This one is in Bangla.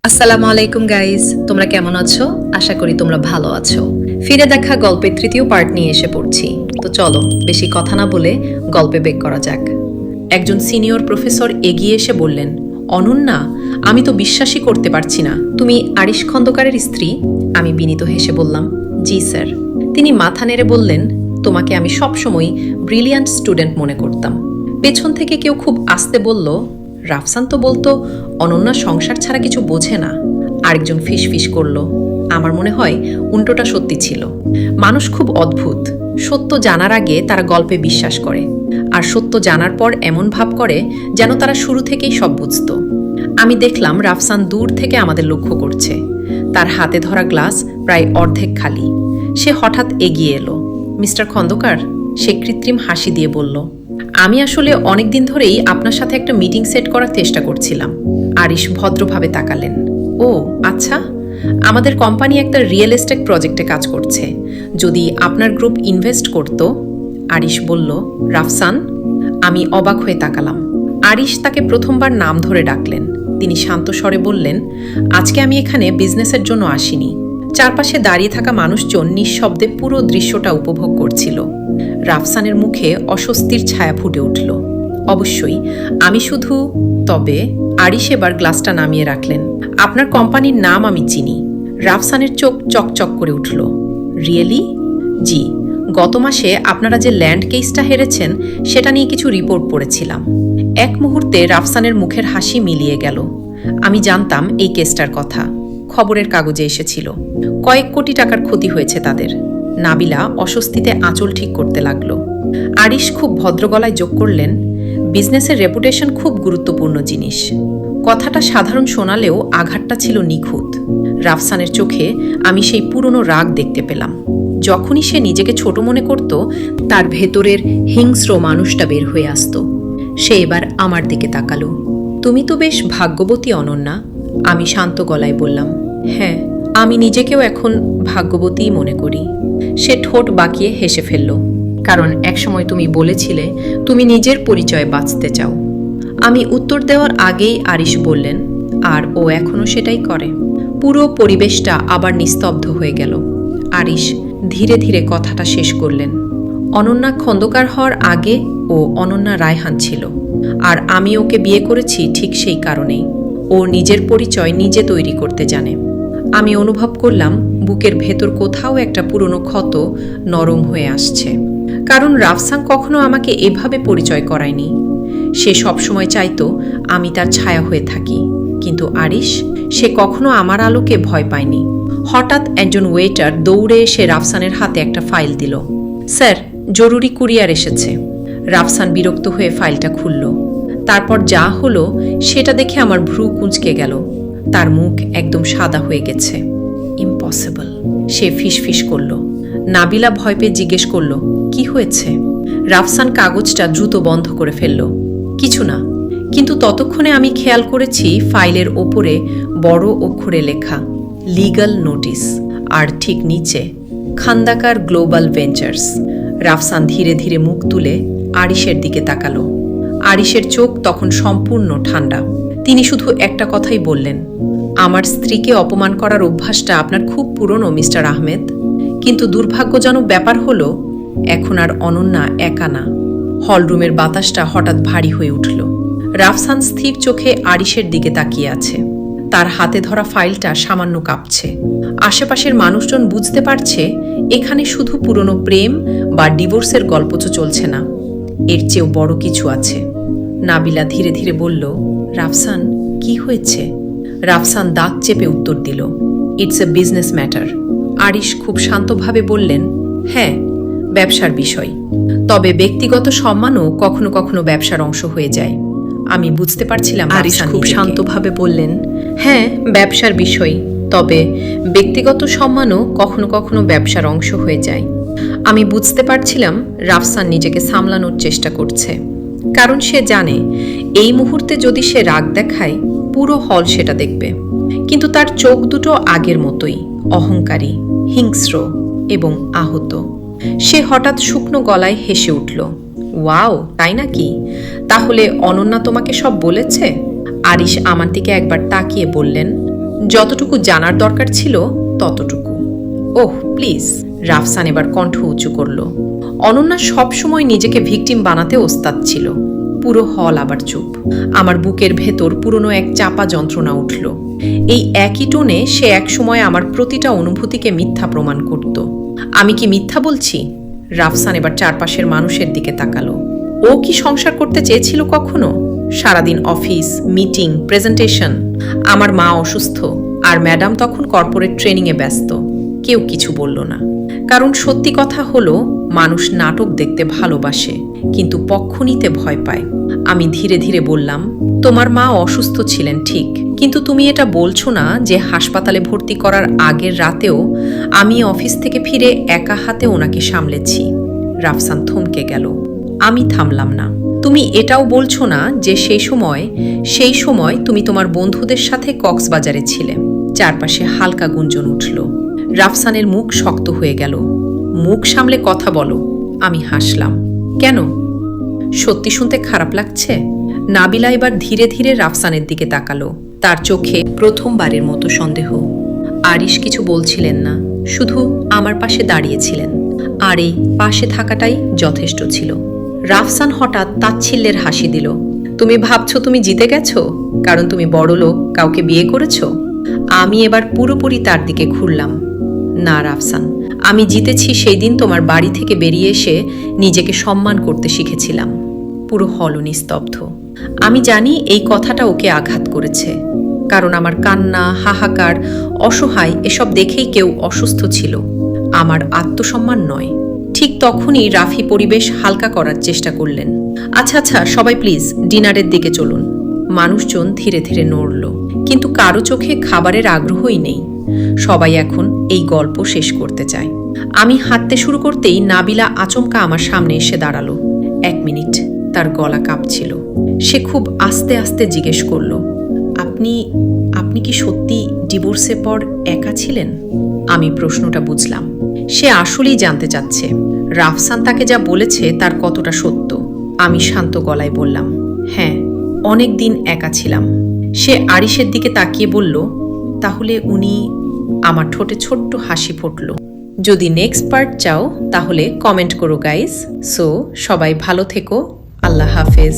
আসসালামু আলাইকুম গাইজ, তোমরা কেমন আছো? আশা করি তোমরা ভালো আছো। ফিরে দেখা গল্পের তৃতীয় পার্ট নিয়ে এসে পড়ছি। তো চলো বেশি কথা না বলে গল্পে বেক করা যাক। একজন সিনিয়র প্রফেসর এগিয়ে এসে বললেন, অনন্যা, আমি তো বিশ্বাসই করতে পারছি না তুমি আরিশ খন্দকারের স্ত্রী। আমি বিনীত হেসে বললাম, জি স্যার। তিনি মাথা নেড়ে বললেন, তোমাকে আমি সবসময় ব্রিলিয়ান্ট স্টুডেন্ট মনে করতাম। পেছন থেকে কেউ খুব আস্তে বলল, রাফসান তো বলতো অনন্যা সংসার ছাড়া কিছু বোঝে না। আরেকজন ফিস ফিস করলো, আমার মনে হয় উল্টোটা সত্যি ছিল। মানুষ খুব অদ্ভুত। সত্য জানার আগে তারা গল্পে বিশ্বাস করে, আর সত্য জানার পর এমন ভাব করে যেন তারা শুরু থেকেই সব বুঝতো। আমি দেখলাম রাফসান দূর থেকে আমাদের লক্ষ্য করছে। তার হাতে ধরা গ্লাস প্রায় অর্ধেক খালি। সে হঠাৎ এগিয়ে এলো। মিস্টার খন্দকার, সে কৃত্রিম হাসি দিয়ে বলল, আমি আসলে অনেকদিন ধরেই আপনার সাথে একটা মিটিং সেট করার চেষ্টা করছিলাম। আরিশ ভদ্রভাবে তাকালেন। ও আচ্ছা, আমাদের কোম্পানি একটা রিয়েল এস্টেট প্রজেক্টে কাজ করছে। যদি আপনার গ্রুপ ইনভেস্ট করত। আরিশ বলল, রাফসান। আমি অবাক হয়ে তাকালাম। আরিশ তাকে প্রথমবার নাম ধরে ডাকলেন। তিনি শান্ত স্বরে বললেন, আজকে আমি এখানে বিজনেসের জন্য আসিনি। চারপাশে দাঁড়িয়ে থাকা মানুষজন নিঃশব্দে পুরো দৃশ্যটা উপভোগ করছিল। রাফসানের মুখে অস্বস্তির ছায়া ফুটে উঠল। অবশ্যই আমি শুধু। তবে আরিশ এবার গ্লাসটা নামিয়ে রাখলেন। আপনার কোম্পানির নাম আমি চিনি। রাফসানের চোখ চকচক করে উঠল। রিয়েলি? জি, গত মাসে আপনারা যে ল্যান্ড কেসটা হেরেছেন সেটা নিয়ে কিছু রিপোর্ট পড়েছিলাম। এক মুহূর্তে রাফসানের মুখের হাসি মিলিয়ে গেল। আমি জানতাম এই কেসটার কথা। খবরের কাগজে এসেছিল। কয়েক কোটি টাকার ক্ষতি হয়েছে তাদের। নাবিলা অস্বস্তিতে আঁচল ঠিক করতে লাগলো। আরিশ খুব ভদ্র গলায় যোগ করলেন, বিজনেসের রেপুটেশন খুব গুরুত্বপূর্ণ জিনিস। কথাটা সাধারণ শোনালেও আঘাতটা ছিল নিখুঁত। রাফসানের চোখে আমি সেই পুরনো রাগ দেখতে পেলাম। যখনই সে নিজেকে ছোট মনে করত, তার ভেতরের হিংস্র মানুষটা বের হয়ে আসত। সে এবার আমার দিকে তাকালো। তুমি তো বেশ ভাগ্যবতী অনন্যা। আমি শান্ত গলায় বললাম, হ্যাঁ, আমি নিজেকেও এখন ভাগ্যবতীই মনে করি। সে ঠোঁট বাঁকিয়ে হেসে ফেলল, কারণ একসময় তুমি বলেছিলে তুমি নিজের পরিচয়ে বাঁচতে চাও। আমি উত্তর দেওয়ার আগেই আরিশ বললেন, আর ও এখনো সেটাই করে। পুরো পরিবেশটা আবার নিস্তব্ধ হয়ে গেল। আরিশ ধীরে ধীরে কথাটা শেষ করলেন, অনন্যা খন্দকার হওয়ার আগে ও অনন্যা রায়হান ছিল। আর আমি ওকে বিয়ে করেছি ঠিক সেই কারণেই। ও নিজের পরিচয় নিজে তৈরি করতে জানে। আমি অনুভব করলাম বুকের ভেতর কোথাও একটা পুরনো ক্ষত নরম হয়ে আসছে। কারণ রাফসান কখনো আমাকে এভাবে পরিচয় করায়নি। সে সবসময় চাইতো আমি তার ছায়া হয়ে থাকি। কিন্তু আরিশ, সে কখনো আমার আলোকে ভয় পায়নি। হঠাৎ একজন ওয়েটার দৌড়ে এসে রাফসানের হাতে একটা ফাইল দিল। স্যার, জরুরি কুরিয়ার এসেছে। রাফসান বিরক্ত হয়ে ফাইলটা খুলল। তারপর যা হলো সেটা দেখে আমার ভ্রু কুঁচকে গেল। তার মুখ একদম সাদা হয়ে গেছে। ইম্পসিবল, সে ফিসফিস করল। নাবিলা ভয় পেয়ে জিজ্ঞেস করল, কি হয়েছে? রাফসান কাগজটা দ্রুত বন্ধ করে ফেলল। কিছু না। কিন্তু ততক্ষণে আমি খেয়াল করেছি ফাইলের ওপরে বড় অক্ষরে লেখা লিগ্যাল নোটিস, আর ঠিক নিচে খান্দাকার গ্লোবাল ভেঞ্চার্স। রাফসান ধীরে ধীরে মুখ তুলে আরিশের দিকে তাকালো। আরিশের চোখ তখন সম্পূর্ণ ঠান্ডা। তিনি শুধু একটা কথাই বললেন, আমার স্ত্রীকে অপমান করার অভ্যাসটা আপনার খুব পুরনো মিস্টার আহমেদ। কিন্তু দুর্ভাগ্যজনক ব্যাপার হলো এখন আর অনন্যা একা না। হলরুমের বাতাসটা হঠাৎ ভারী হয়ে উঠল। রাফসান স্থির চোখে আরিশের দিকে তাকিয়ে আছে। তার হাতে ধরা ফাইলটা সামান্য কাঁপছে। আশেপাশের মানুষজন বুঝতে পারছে এখানে শুধু পুরনো প্রেম বা ডিভোর্সের গল্প তো চলছে না, এর চেয়েও বড় কিছু আছে। নাবিলা ধীরে ধীরে বলল, রাফসান, কি হয়েছে? রাফসান দাঁত চেপে উত্তর দিল, it's a business matter. Arish খুব শান্তভাবে বললেন, হ্যাঁ, ব্যবসার বিষয়। তবে ব্যক্তিগত সম্মানও কখনো কখনো ব্যবসার অংশ হয়ে যায়। আমি বুঝতে পারছিলাম। আরিশ খুব শান্তভাবে বললেন, হ্যাঁ, ব্যবসার বিষয়। তবে ব্যক্তিগত সম্মানও কখনো কখনো ব্যবসার অংশ হয়ে যায়। আমি বুঝতে পারছিলাম রাফসান নিজেকে সামলানোর চেষ্টা করছে, কারণ সে জানে এই মুহূর্তে যদি সে রাগ দেখায় পুরো হল সেটা দেখবে। কিন্তু তার চোখ দুটো আগের মতোই অহংকারী, হিংস্র এবং আহত। সে হঠাৎ শুকনো গলায় হেসে উঠল, ওয়াও, তাই নাকি? তাহলে অনন্যা তোমাকে সব বলেছে? আরিশ আমার দিকে একবার তাকিয়ে বললেন, যতটুকু জানার দরকার ছিল ততটুকু। ওহ প্লিজ, রাফসান এবার কণ্ঠ উঁচু করল। অনন্যা সবসময় নিজেকে ভিকটিম বানাতে ওস্তাদ ছিল। পুরো হল আবার চুপ। আমার বুকের ভেতর পুরনো এক চাপা যন্ত্রণা উঠল। এই একই টোনে সে একসময় আমার প্রতিটা অনুভূতিকে মিথ্যা প্রমাণ করত। আমি কি মিথ্যা বলছি? রাফসান এবার চারপাশের মানুষের দিকে তাকালো। ও কি সংসার করতে চেয়েছিল কখনো? সারাদিন অফিস, মিটিং, প্রেজেন্টেশন। আমার মা অসুস্থ আর ম্যাডাম তখন কর্পোরেট ট্রেনিংয়ে ব্যস্ত। কেউ কিছু বলল না, কারণ সত্যি কথা হলো মানুষ নাটক দেখতে ভালোবাসে কিন্তু পক্ষ নিতে ভয় পায়। আমি ধীরে ধীরে বললাম, তোমার মা অসুস্থ ছিলেন ঠিক, কিন্তু তুমি এটা বলছো না যে হাসপাতালে ভর্তি করার আগের রাতেও আমি অফিস থেকে ফিরে একা হাতে ওনাকে সামলেছি। রাফসান থমকে গেল। আমি থামলাম না। তুমি এটাও বলছো না যে সেই সময় তুমি তোমার বন্ধুদের সাথে কক্সবাজারে ছিলে? চারপাশে হালকা গুঞ্জন উঠল। রাফসানের মুখ শক্ত হয়ে গেল। মুখ সামলে কথা বলো। আমি হাসলাম। কেন? সত্যি শুনতে খারাপ লাগছে? নাবিলা এবার ধীরে ধীরে রাফসানের দিকে তাকালো। তার চোখে প্রথমবারের মতো সন্দেহ। আরিশ কিছু বলছিলেন না, শুধু আমার পাশে দাঁড়িয়েছিলেন, আর এই পাশে থাকাটাই যথেষ্ট ছিল। রাফসান হঠাৎ তাচ্ছিল্যের হাসি দিল। তুমি ভাবছো তুমি জিতে গেছো কারণ তুমি বড় লোক কাউকে বিয়ে করেছো? আমি এবার পুরোপুরি তার দিকে ঘুরলাম। না রাফসান, আমি জিতেছি সেই দিন তোমার বাড়ি থেকে বেরিয়ে এসে নিজেকে সম্মান করতে শিখেছিলাম। পুরো হল নিস্তব্ধ। আমি জানি এই কথাটা ওকে আঘাত করেছে, কারণ আমার কান্না, হাহাকার, অসহায় এসব দেখেই কেউ অসুস্থ ছিল, আমার আত্মসম্মান নয়। ঠিক তখনই রাফি পরিবেশ হালকা করার চেষ্টা করলেন। আচ্ছা আচ্ছা, সবাই প্লিজ ডিনারের দিকে চলুন। মানুষজন ধীরে ধীরে নড়ল, কিন্তু কারো চোখে খাবারের আগ্রহই নেই। সবাই এখন এই গল্প শেষ করতে চায়। আমি হাঁটতে শুরু করতেই নাবিলা আচমকা আমার সামনে এসে দাঁড়ালো। 1 মিনিট। তার গলা কাঁপছিল। সে খুব আস্তে আস্তে জিজ্ঞেস করল, আপনি কি সত্যি ডিভোর্সের পর একা ছিলেন? আমি প্রশ্নটা বুঝলাম। সে আসলেই জানতে চাচ্ছে রাফসান তাকে যা বলেছে তার কতটা সত্য। আমি শান্ত গলায় বললাম, হ্যাঁ, অনেক দিন একা ছিলাম। সে আরিশের দিকে তাকিয়ে বলল, তাহলে উনি? আমার ঠোঁটে ছোট্ট হাসি ফুটল। যদি নেক্সট পার্ট চাও তাহলে কমেন্ট করো গাইস। সো সবাই ভালো থেকো। আল্লাহ হাফেজ।